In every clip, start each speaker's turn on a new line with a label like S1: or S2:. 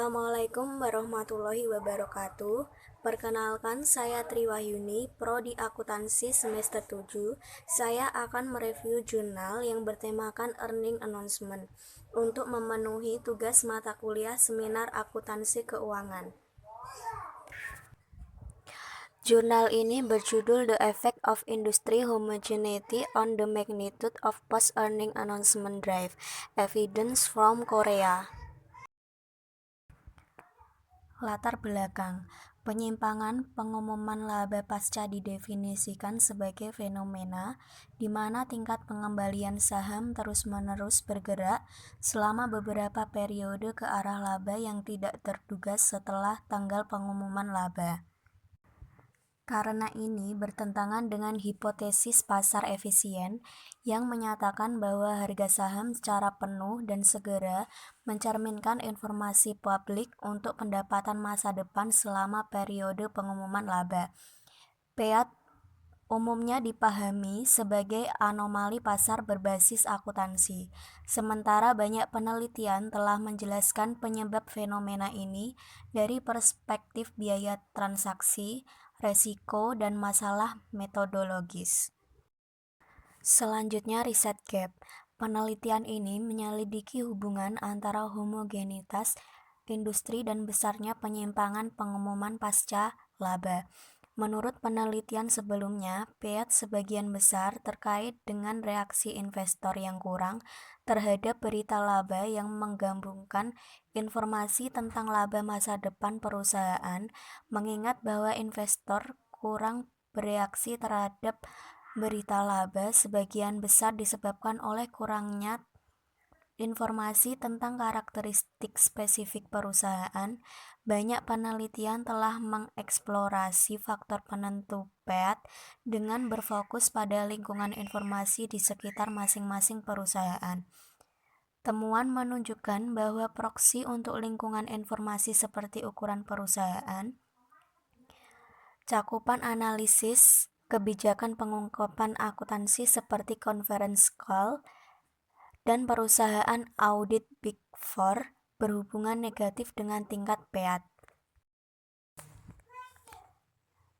S1: Assalamualaikum warahmatullahi wabarakatuh. Perkenalkan, saya Triwahyuni, Prodi Akuntansi semester 7. Saya akan mereview jurnal yang bertemakan Earning Announcement untuk memenuhi tugas mata kuliah Seminar Akuntansi Keuangan. Jurnal ini berjudul The Effect of Industry Homogeneity on the Magnitude of Post-Earning Announcement Drive, Evidence from Korea. Latar belakang, penyimpangan pengumuman laba pasca didefinisikan sebagai fenomena di mana tingkat pengembalian saham terus-menerus bergerak selama beberapa periode ke arah laba yang tidak terduga setelah tanggal pengumuman laba. Karena ini bertentangan dengan hipotesis pasar efisien yang menyatakan bahwa harga saham secara penuh dan segera mencerminkan informasi publik untuk pendapatan masa depan selama periode pengumuman laba. PEAT umumnya dipahami sebagai anomali pasar berbasis akuntansi. Sementara banyak penelitian telah menjelaskan penyebab fenomena ini dari perspektif biaya transaksi, resiko, dan masalah metodologis. Selanjutnya, riset gap. Penelitian ini menyelidiki hubungan antara homogenitas industri dan besarnya penyimpangan pengumuman pasca laba. Menurut penelitian sebelumnya, PEAT sebagian besar terkait dengan reaksi investor yang kurang terhadap berita laba yang menggabungkan informasi tentang laba masa depan perusahaan, mengingat bahwa investor kurang bereaksi terhadap berita laba sebagian besar disebabkan oleh kurangnya informasi tentang karakteristik spesifik perusahaan. Banyak penelitian telah mengeksplorasi faktor penentu PEAT dengan berfokus pada lingkungan informasi di sekitar masing-masing perusahaan. Temuan menunjukkan bahwa proksi untuk lingkungan informasi seperti ukuran perusahaan, cakupan analisis, kebijakan pengungkapan akuntansi seperti conference call, dan perusahaan audit Big Four berhubungan negatif dengan tingkat PEAT.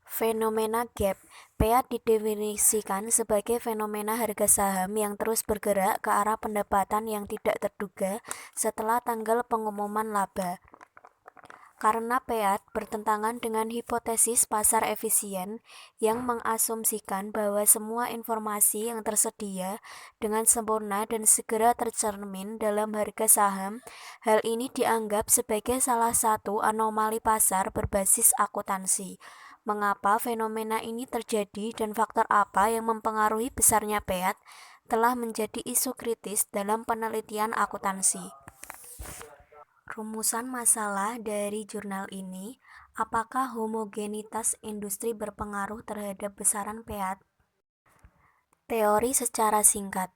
S1: Fenomena gap. PEAT didefinisikan sebagai fenomena harga saham yang terus bergerak ke arah pendapatan yang tidak terduga setelah tanggal pengumuman laba. Karena PEAT bertentangan dengan hipotesis pasar efisien yang mengasumsikan bahwa semua informasi yang tersedia dengan sempurna dan segera tercermin dalam harga saham, hal ini dianggap sebagai salah satu anomali pasar berbasis akuntansi. Mengapa fenomena ini terjadi dan faktor apa yang mempengaruhi besarnya PEAT telah menjadi isu kritis dalam penelitian akuntansi. Rumusan masalah dari jurnal ini, apakah homogenitas industri berpengaruh terhadap besaran PEAT? Teori secara singkat,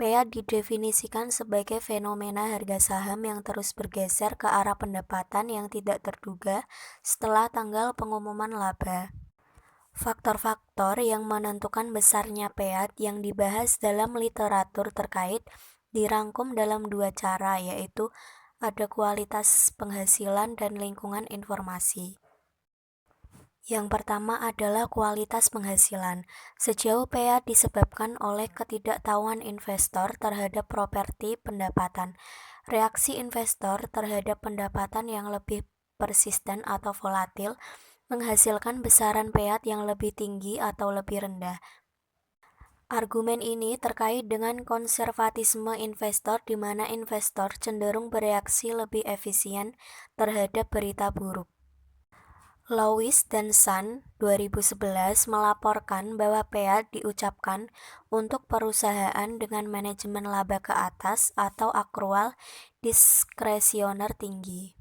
S1: PEAT didefinisikan sebagai fenomena harga saham yang terus bergeser ke arah pendapatan yang tidak terduga setelah tanggal pengumuman laba. Faktor-faktor yang menentukan besarnya PEAT yang dibahas dalam literatur terkait dirangkum dalam dua cara, yaitu ada kualitas penghasilan dan lingkungan informasi. Yang pertama adalah kualitas penghasilan. Sejauh PEAT disebabkan oleh ketidaktahuan investor terhadap properti pendapatan. Reaksi investor terhadap pendapatan yang lebih persisten atau volatil menghasilkan besaran PEAT yang lebih tinggi atau lebih rendah. Argumen ini terkait dengan konservatisme investor di mana investor cenderung bereaksi lebih efisien terhadap berita buruk. Lewis dan Sun 2011 melaporkan bahwa PEAT diucapkan untuk perusahaan dengan manajemen laba ke atas atau akrual diskresioner tinggi.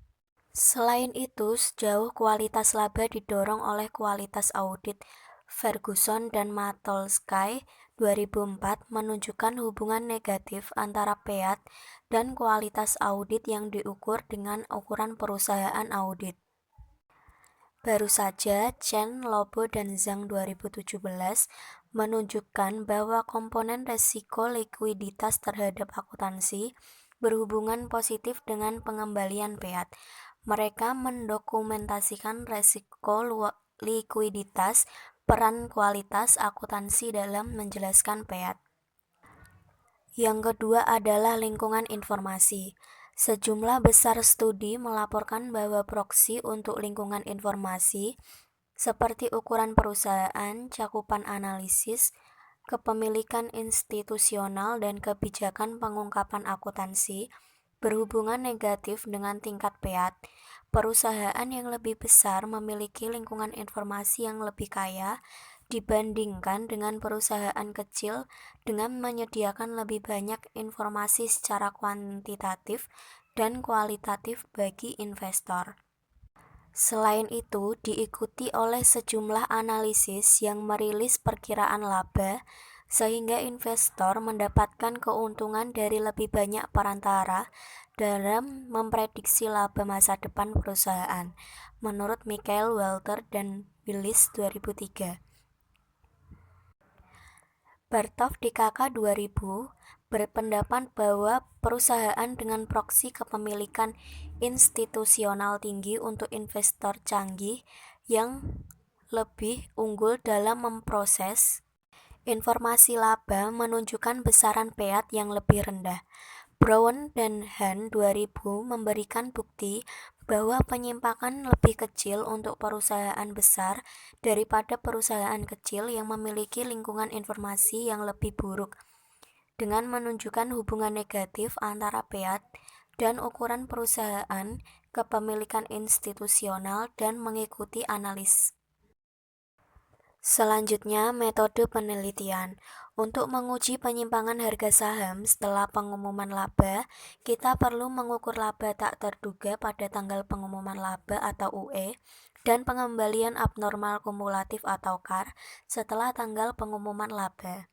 S1: Selain itu, sejauh kualitas laba didorong oleh kualitas audit, Ferguson dan Matolsky 2004 menunjukkan hubungan negatif antara PEAT dan kualitas audit yang diukur dengan ukuran perusahaan audit. Baru saja, Chen, Lobo, dan Zhang 2017 menunjukkan bahwa komponen resiko likuiditas terhadap akuntansi berhubungan positif dengan pengembalian PEAT. Mereka mendokumentasikan resiko likuiditas, peran kualitas akuntansi dalam menjelaskan PEAT. Yang kedua adalah lingkungan informasi. Sejumlah besar studi melaporkan bahwa proksi untuk lingkungan informasi seperti ukuran perusahaan, cakupan analisis, kepemilikan institusional, dan kebijakan pengungkapan akuntansi berhubungan negatif dengan tingkat PEAT. Perusahaan yang lebih besar memiliki lingkungan informasi yang lebih kaya dibandingkan dengan perusahaan kecil dengan menyediakan lebih banyak informasi secara kuantitatif dan kualitatif bagi investor. Selain itu, diikuti oleh sejumlah analisis yang merilis perkiraan laba, sehingga investor mendapatkan keuntungan dari lebih banyak perantara dalam memprediksi laba masa depan perusahaan, menurut Michael Walter dan Willis 2003. Bartov di KK 2000 berpendapat bahwa perusahaan dengan proksi kepemilikan institusional tinggi untuk investor canggih yang lebih unggul dalam memproses informasi laba menunjukkan besaran PEAT yang lebih rendah. Brown dan Han 2000 memberikan bukti bahwa penyimpangan lebih kecil untuk perusahaan besar daripada perusahaan kecil yang memiliki lingkungan informasi yang lebih buruk, dengan menunjukkan hubungan negatif antara PEAT dan ukuran perusahaan, kepemilikan institusional, dan mengikuti analis. Selanjutnya, metode penelitian. Untuk menguji penyimpangan harga saham setelah pengumuman laba, kita perlu mengukur laba tak terduga pada tanggal pengumuman laba atau UE dan pengembalian abnormal kumulatif atau KAR setelah tanggal pengumuman laba.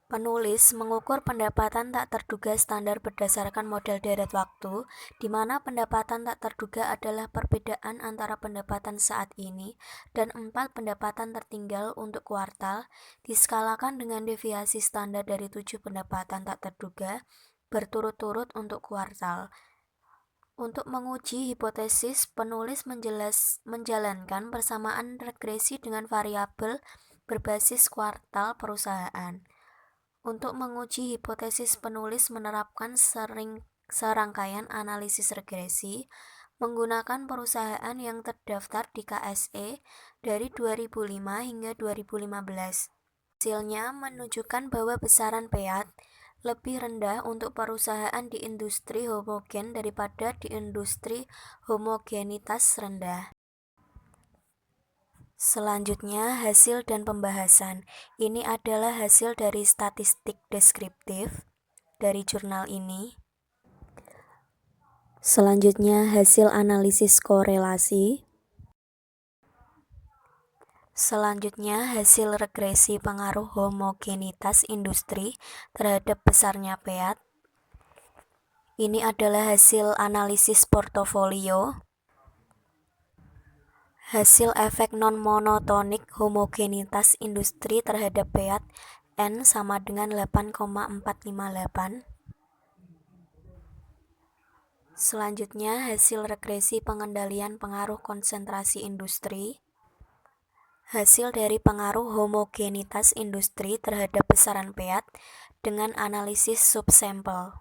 S1: Penulis mengukur pendapatan tak terduga standar berdasarkan model deret waktu, di mana pendapatan tak terduga adalah perbedaan antara pendapatan saat ini dan 4 pendapatan tertinggal untuk kuartal, diskalakan dengan deviasi standar dari 7 pendapatan tak terduga berturut-turut untuk kuartal. Untuk menguji hipotesis, penulis menjalankan persamaan regresi dengan variabel berbasis kuartal perusahaan. Untuk menguji hipotesis, penulis menerapkan serangkaian analisis regresi menggunakan perusahaan yang terdaftar di KSE dari 2005 hingga 2015. Hasilnya menunjukkan bahwa besaran PEAT lebih rendah untuk perusahaan di industri homogen daripada di industri homogenitas rendah. Selanjutnya, hasil dan pembahasan. Ini adalah hasil dari statistik deskriptif dari jurnal ini. Selanjutnya, hasil analisis korelasi. Selanjutnya, hasil regresi pengaruh homogenitas industri terhadap besarnya PEAT. Ini adalah hasil analisis portofolio. Hasil efek non-monotonik homogenitas industri terhadap PEAT N sama dengan 8,458. Selanjutnya, hasil regresi pengendalian pengaruh konsentrasi industri. Hasil dari pengaruh homogenitas industri terhadap besaran PEAT dengan analisis subsampel.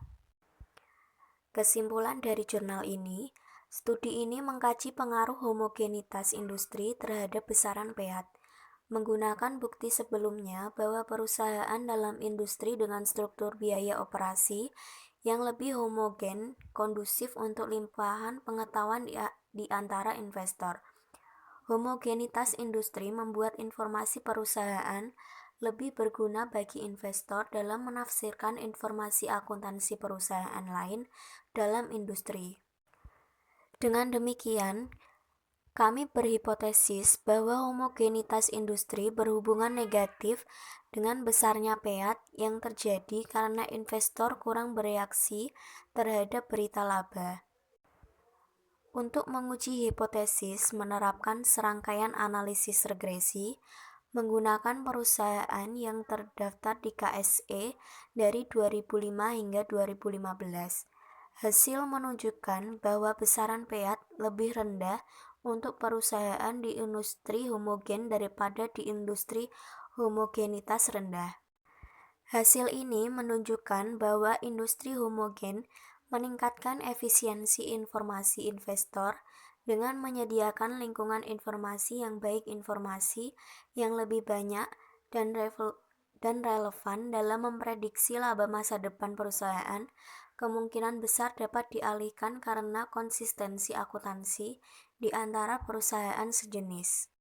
S1: Kesimpulan dari jurnal ini, studi ini mengkaji pengaruh homogenitas industri terhadap besaran PEAT, menggunakan bukti sebelumnya bahwa perusahaan dalam industri dengan struktur biaya operasi yang lebih homogen kondusif untuk limpahan pengetahuan di antara investor. Homogenitas industri membuat informasi perusahaan lebih berguna bagi investor dalam menafsirkan informasi akuntansi perusahaan lain dalam industri. Dengan demikian, kami berhipotesis bahwa homogenitas industri berhubungan negatif dengan besarnya PEAT yang terjadi karena investor kurang bereaksi terhadap berita laba. Untuk menguji hipotesis, menerapkan serangkaian analisis regresi menggunakan perusahaan yang terdaftar di KSE dari 2005 hingga 2015. Hasil menunjukkan bahwa besaran payat lebih rendah untuk perusahaan di industri homogen daripada di industri homogenitas rendah. Hasil ini menunjukkan bahwa industri homogen meningkatkan efisiensi informasi investor dengan menyediakan lingkungan informasi yang baik, informasi yang lebih banyak dan relevan dalam memprediksi laba masa depan perusahaan, kemungkinan besar dapat dialihkan karena konsistensi akuntansi di antara perusahaan sejenis.